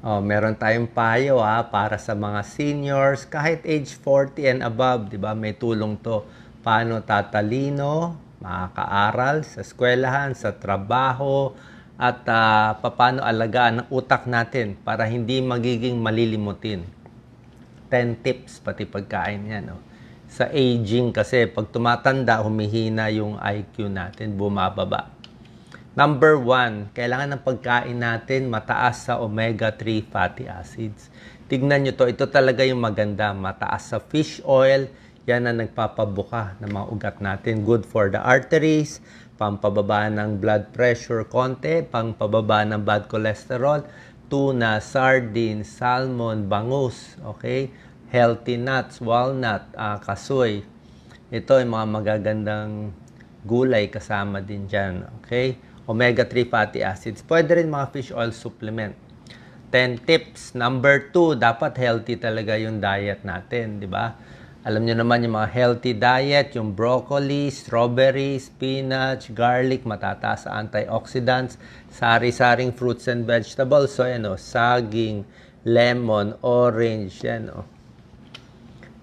Oh, meron tayong payo para sa mga seniors kahit age 40 and above, 'di ba? May tulong 'to. Paano tatalino, makakaaral sa eskwelahan, sa trabaho, at paano alagaan ang utak natin para hindi magiging malilimutin. 10 tips pati pagkain yan. No? Sa aging kasi, pag tumatanda, humihina yung IQ natin, bumababa. Number 1, kailangan ng pagkain natin mataas sa omega-3 fatty acids. Tignan nyo to, ito talaga yung maganda. Mataas sa fish oil, yan ang nagpapabuka ng mga ugat natin. Good for the arteries, pampababa ng blood pressure konti, pampababa ng bad cholesterol, tuna, sardines, salmon, bangus, okay? Healthy nuts, walnut, kasoy. Ito ay mga magagandang gulay kasama din dyan, okay? Omega-3 fatty acids. Pwede rin mga fish oil supplement. 10 tips. Number 2, dapat healthy talaga yung diet natin, di ba? Alam nyo naman yung mga healthy diet, yung broccoli, strawberry, spinach, garlic, matataas sa antioxidants, sari-saring fruits and vegetables. So, saging, lemon, orange, yan,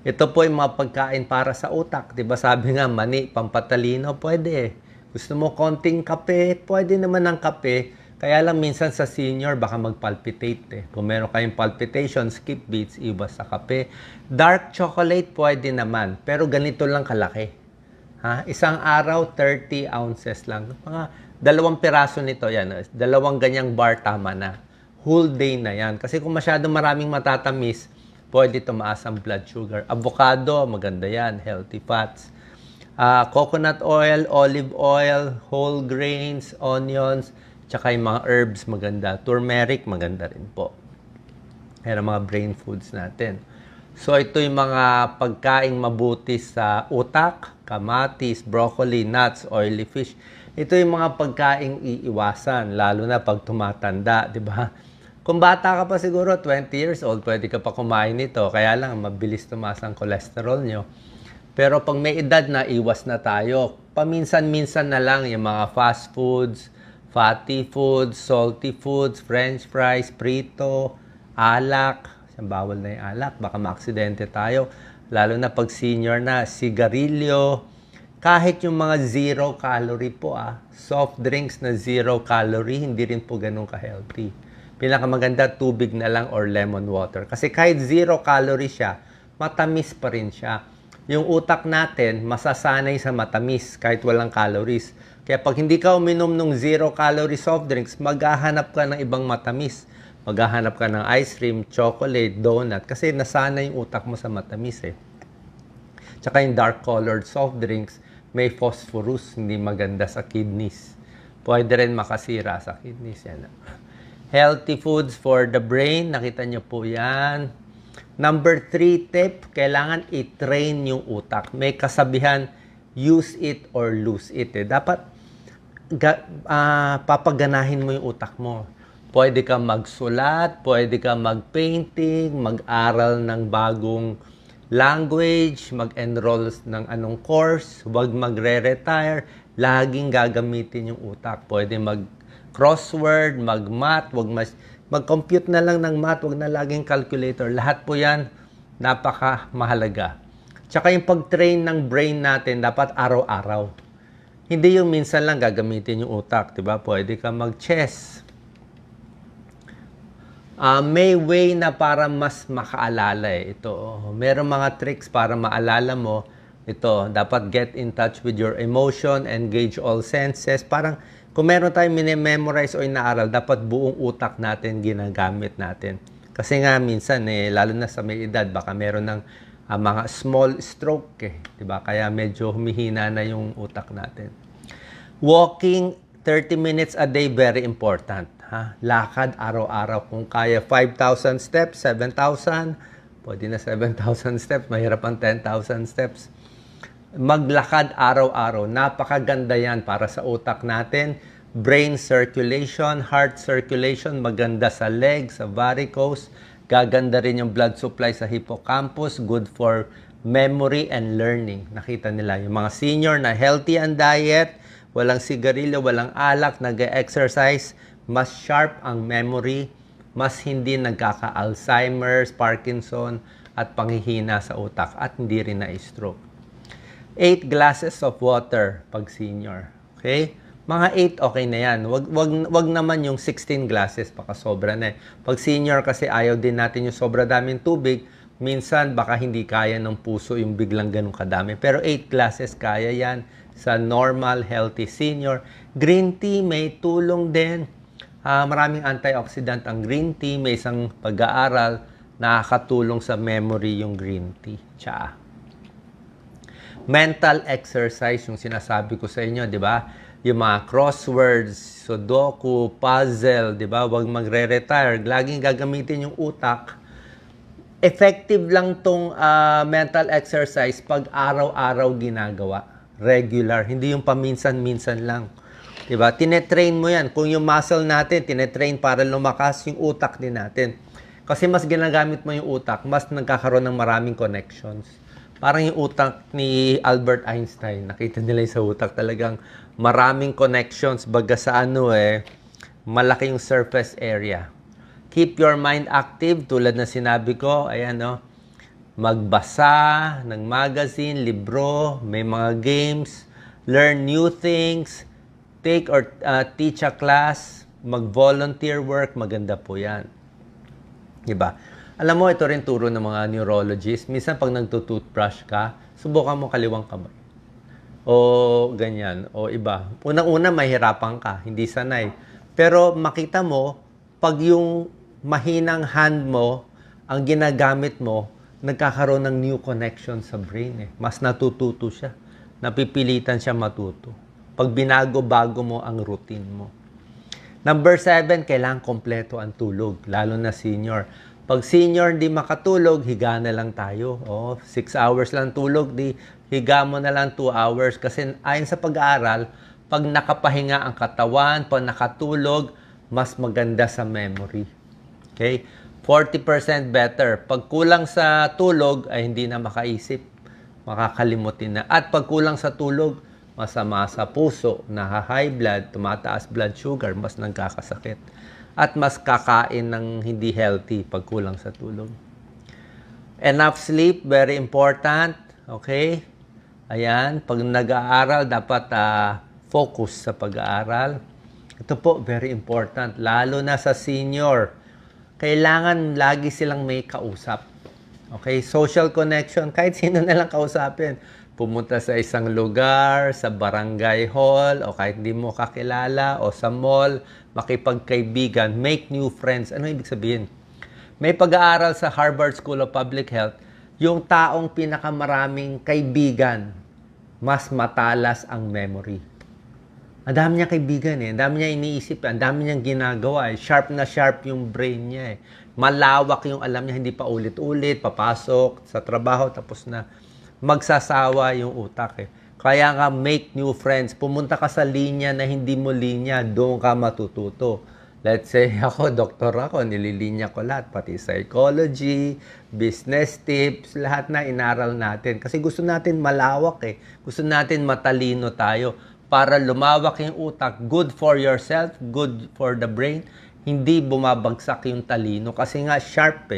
Ito po yung mga pagkain para sa utak. Diba sabi nga, mani, pampatalino, pwede. Gusto mo konting kape, pwede naman ng kape. Kaya lang minsan sa senior, baka mag-palpitate. Kung meron kayong palpitation, skip beats, iwas sa kape. Dark chocolate, pwede naman. Pero ganito lang kalaki. Isang araw, 30 ounces lang. Mga 2 piraso nito, yan. 2 ganyang bar, tama na. Whole day na yan. Kasi kung masyado maraming matatamis, pwede tumaas ang blood sugar. Avocado, maganda yan. Healthy fats. Coconut oil, olive oil, whole grains, onions, tsaka yung mga herbs, maganda. Turmeric, maganda rin po. Yan ang mga brain foods natin. So, ito yung mga pagkaing mabuti sa utak, kamatis, broccoli, nuts, oily fish. Ito yung mga pagkaing iiwasan, lalo na pag tumatanda, di ba? Kung bata ka pa siguro, 20 years old, pwede ka pa kumain nito. Kaya lang, mabilis tumaas ang cholesterol nyo. Pero pag may edad na, iwas na tayo. Paminsan-minsan na lang yung mga fast foods, fatty foods, salty foods, french fries, prito, alak. Bawal na yung alak, baka maaksidente tayo. Lalo na pag senior na, sigarilyo. Kahit yung mga zero calorie po, soft drinks na zero calorie, hindi rin po ganun ka-healthy. Pinakamaganda, tubig na lang or lemon water. Kasi kahit zero calorie siya, matamis pa rin siya. Yung utak natin, masasanay sa matamis kahit walang calories. Kaya pag hindi ka uminom ng zero-calorie soft drinks, maghahanap ka ng ibang matamis. Maghahanap ka ng ice cream, chocolate, donut. Kasi nasanay yung utak mo sa matamis Tsaka yung dark-colored soft drinks, may phosphorus, hindi maganda sa kidneys. Pwede rin makasira sa kidneys. Yan. Healthy foods for the brain, nakita nyo po yan. Number 3 tip, kailangan i-train yung utak. May kasabihan, use it or lose it. Dapat papaganahin mo yung utak mo. Pwede ka magsulat, pwede ka mag-painting, mag-aral ng bagong language, mag-enroll ng anong course, huwag magre-retire, laging gagamitin yung utak. Pwede mag-crossword, mag-math, mag-compute na lang ng math, huwag na laging calculator. Lahat po yan, napaka-mahalaga. Tsaka yung pag-train ng brain natin, dapat araw-araw. Hindi yung minsan lang gagamitin yung utak, diba? Pwede ka mag-chess. May way na para mas makaalala Ito, merong mga tricks para maalala mo. Ito, dapat get in touch with your emotion, engage all senses. Parang kung meron tayong mini-memorize o inaaral, dapat buong utak natin ginagamit natin. Kasi nga minsan, lalo na sa may edad, baka meron ng mga small stroke. Diba? Kaya medyo humihina na yung utak natin. Walking 30 minutes a day, very important. Lakad araw-araw. Kung kaya 5,000 steps, 7,000, pwede na 7,000 steps, mahirap ang 10,000 steps. Maglakad araw-araw. Napakaganda yan para sa utak natin. Brain circulation, heart circulation, maganda sa legs, sa varicose. Gaganda rin yung blood supply sa hippocampus. Good for memory and learning. Nakita nila yung mga senior na healthy ang diet, walang sigarilyo, walang alak, nag-exercise, mas sharp ang memory, mas hindi nagkaka-Alzheimer's, Parkinson, at panghihina sa utak, at hindi rin na-stroke. 8 glasses of water pag senior. Okay? Mga 8, okay na yan. Wag naman yung 16 glasses, baka sobra na eh. Pag senior kasi ayaw din natin yung sobra daming tubig, minsan baka hindi kaya ng puso yung biglang ganun kadami. Pero 8 glasses kaya yan sa normal, healthy senior. Green tea may tulong din. Maraming antioxidant ang green tea. May isang pag-aaral nakakatulong sa memory yung green tea. Tsa. Mental exercise, yung sinasabi ko sa inyo, di ba? Yung mga crosswords, sudoku, puzzle, di ba? Huwag magre-retire. Laging gagamitin yung utak. Effective lang tong mental exercise pag araw-araw ginagawa. Regular. Hindi yung paminsan-minsan lang. Diba? Tinetrain mo yan. Kung yung muscle natin, tinetrain para lumakas yung utak din natin. Kasi mas ginagamit mo yung utak, mas nagkakaroon ng maraming connections. Parang yung utak ni Albert Einstein. Nakita nila yung sa utak talagang maraming connections. Baga sa malaki yung surface area. Keep your mind active. Tulad na sinabi ko, ayan magbasa ng magazine, libro, may mga games, learn new things, take or teach a class, mag-volunteer work, maganda po yan. Diba? Alam mo, ito rin turo ng mga neurologists. Minsan pag nagtutoothbrush ka, subukan mo kaliwang kamay. O ganyan, o iba. Unang-una, mahirapan ka, hindi sanay. Pero makita mo, pag yung mahinang hand mo, ang ginagamit mo, nagkakaroon ng new connection sa brain. Mas natututo siya. Napipilitan siya matuto. Pag binago-bago mo ang routine mo. Number 7, kailangan kompleto ang tulog, lalo na senior. Pag senior hindi makatulog, higa na lang tayo. 6 hours lang tulog, di higa mo na lang 2 hours. Kasi ayon sa pag-aaral, pag nakapahinga ang katawan, pag nakatulog, mas maganda sa memory. Okay? 40% better. Pag kulang sa tulog, ay hindi na makaisip. Makakalimutin na. At pag kulang sa tulog, masama sa puso, naha-high blood, tumataas blood sugar, mas nagkakasakit. At mas kakain ng hindi healthy pag kulang sa tulog. Enough sleep, very important. Okay? Ayan, pag nag-aaral, dapat focus sa pag-aaral. Ito po, very important. Lalo na sa senior. Kailangan lagi silang may kausap. Okay? Social connection, kahit sino na lang kausapin. Pumunta sa isang lugar, sa barangay hall, o kahit hindi mo kakilala, o sa mall, makipagkaibigan, make new friends. Ano ibig sabihin? May pag-aaral sa Harvard School of Public Health, yung taong pinakamaraming kaibigan, mas matalas ang memory. Ang dami niya kaibigan ang dami niya iniisip, ang dami niyang ginagawa Sharp na sharp yung brain niya Malawak yung alam niya, hindi pa ulit-ulit, papasok sa trabaho, tapos na. Magsasawa yung utak Kaya nga, make new friends. Pumunta ka sa linya na hindi mo linya, doon ka matututo. Let's say, ako, doktor ako, nililinya ko lahat, pati psychology, business tips, lahat na inaral natin. Kasi gusto natin malawak Gusto natin matalino tayo para lumawak yung utak. Good for yourself, good for the brain. Hindi bumabagsak yung talino kasi nga sharp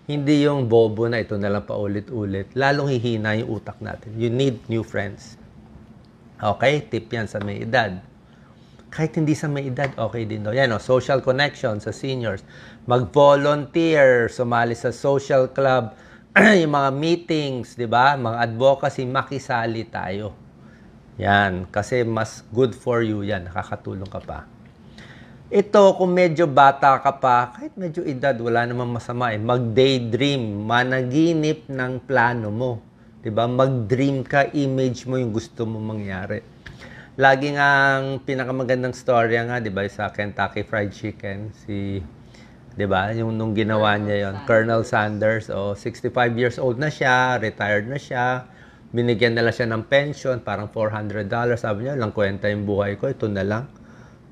Hindi yung bobo na ito na lang paulit-ulit. Lalong hihina yung utak natin. You need new friends. Okay? Tip yan sa may edad. Kahit hindi sa may edad, okay din daw. Yan social connection sa seniors. Mag-volunteer, sumali sa social club, yung mga meetings, di ba? Mga advocacy, makisali tayo. Yan. Kasi mas good for you yan. Nakakatulong ka pa. Ito, kung medyo bata ka pa, kahit medyo edad, wala namang masama mag-daydream, managinip ng plano mo. Diba? Mag-dream ka, image mo yung gusto mo mangyari. Laging ang pinakamagandang storya nga, diba, sa Kentucky Fried Chicken, diba, yung nung ginawa niya yon, Colonel Sanders, 65 years old na siya, retired na siya, binigyan nila siya ng pension, parang $400. Sabi niya, lang kwenta yung buhay ko, ito na lang.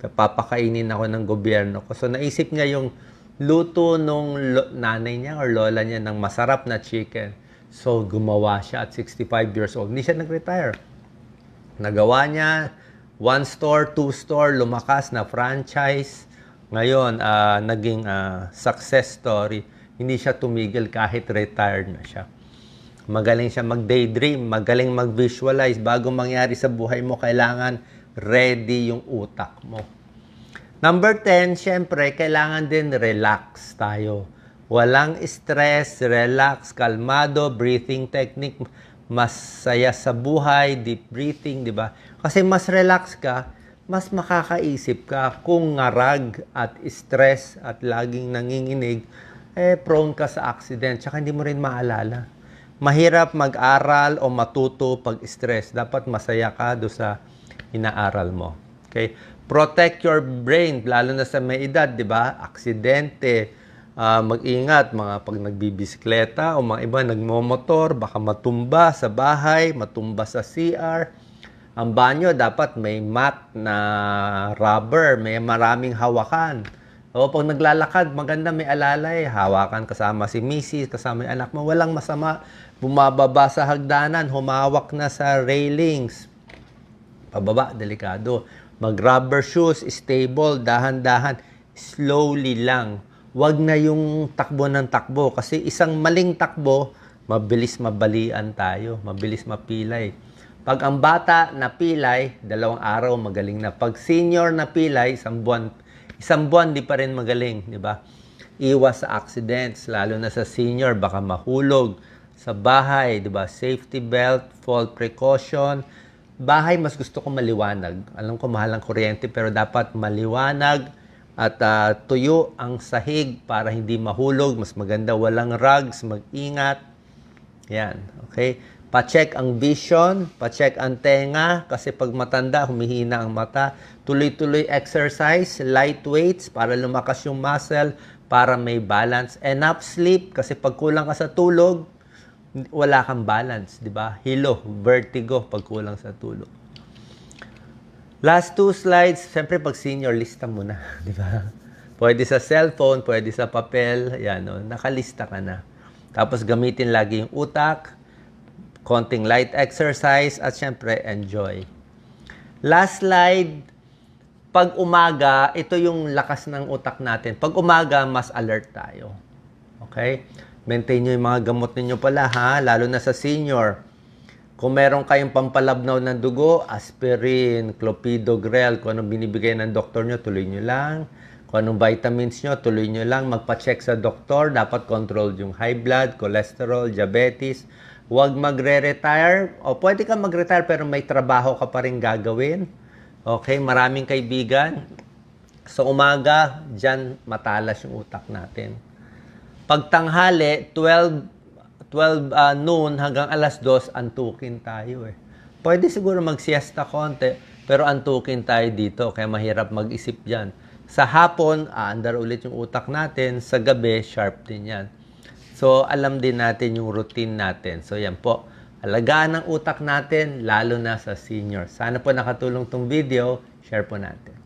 Papakainin ako ng gobyerno ko. So, naisip niya yung luto nung nanay niya or lola niya ng masarap na chicken. So, gumawa siya at 65 years old. Hindi siya nag-retire. Nagawa niya, 1 store, 2 store, lumakas na franchise. Ngayon, naging success story. Hindi siya tumigil kahit retired na siya. Magaling siya mag-daydream, magaling mag-visualize. Bago mangyari sa buhay mo, kailangan ready yung utak mo. Number 10, syempre, kailangan din relax tayo. Walang stress, relax, kalmado, breathing technique, masaya sa buhay, deep breathing, di ba? Kasi mas relax ka, mas makakaisip ka. Kung ngarag at stress at laging nanginginig, prone ka sa accident. Tsaka hindi mo rin maalala. Mahirap mag-aral o matuto pag stress. Dapat masaya ka do sa inaaral mo. Okay? Protect your brain, lalo na sa may edad, di ba? Aksidente, mag-ingat mga pag nagbibisikleta o mga iba nagmomotor, baka matumba sa bahay, matumba sa CR. Ang banyo dapat may mat na rubber, may maraming hawakan. O pag naglalakad, maganda may alalay, hawakan kasama si Mrs., kasama yung anak mo, walang masama. Bumababa sa hagdanan, humawak na sa railings. Pababa, delikado. Mag-rubber shoes, stable, dahan-dahan, slowly lang. Huwag na yung takbo ng takbo kasi isang maling takbo, mabilis mabalian tayo, mabilis mapilay. Pag ang bata napilay, 2 araw magaling na. Pag senior napilay, isang buwan di pa rin magaling, di ba? Iwas sa accidents, lalo na sa senior, baka mahulog sa bahay, di ba? Safety belt, fall precaution. Bahay, mas gusto ko maliwanag. Alam ko mahal ang kuryente, pero dapat maliwanag at tuyo ang sahig para hindi mahulog. Mas maganda walang rugs, mag-ingat. Yan, okay? Pa-check ang vision, pa-check ang tenga, kasi pag matanda, humihina ang mata. Tuloy-tuloy exercise, light weights para lumakas yung muscle, para may balance. Enough sleep, kasi pag kulang ka sa tulog, wala kang balance, di ba? Hilo, vertigo pag kulang sa tulog. Last 2 slides, siyempre pag senior, lista mo na, di ba? Pwede sa cellphone, pwede sa papel, yan, no? Nakalista ka na. Tapos gamitin lagi yung utak, konting light exercise, at siyempre enjoy. Last slide, pag umaga, ito yung lakas ng utak natin. Pag umaga, mas alert tayo. Okay? Maintain nyo yung mga gamot ninyo pala, ha? Lalo na sa senior. Kung meron kayong pampalabnaw ng dugo, aspirin, clopidogrel, kung anong binibigay ng doktor nyo, tuloy nyo lang. Kung anong vitamins nyo, tuloy nyo lang. Magpa-check sa doktor. Dapat controlled yung high blood, cholesterol, diabetes. Huwag magre-retire. O pwede ka mag-retire pero may trabaho ka pa rin gagawin. Okay, maraming kaibigan. Sa umaga, dyan matalas yung utak natin. Pag tanghali, 12 noon hanggang alas 2, antukin tayo eh. Pwede siguro mag-siesta konti, pero antukin tayo dito, kaya mahirap mag-isip dyan. Sa hapon, aandar ulit yung utak natin. Sa gabi, sharp din yan. So, alam din natin yung routine natin. So, yan po. Alagaan ang utak natin, lalo na sa senior. Sana po nakatulong tong video. Share po natin.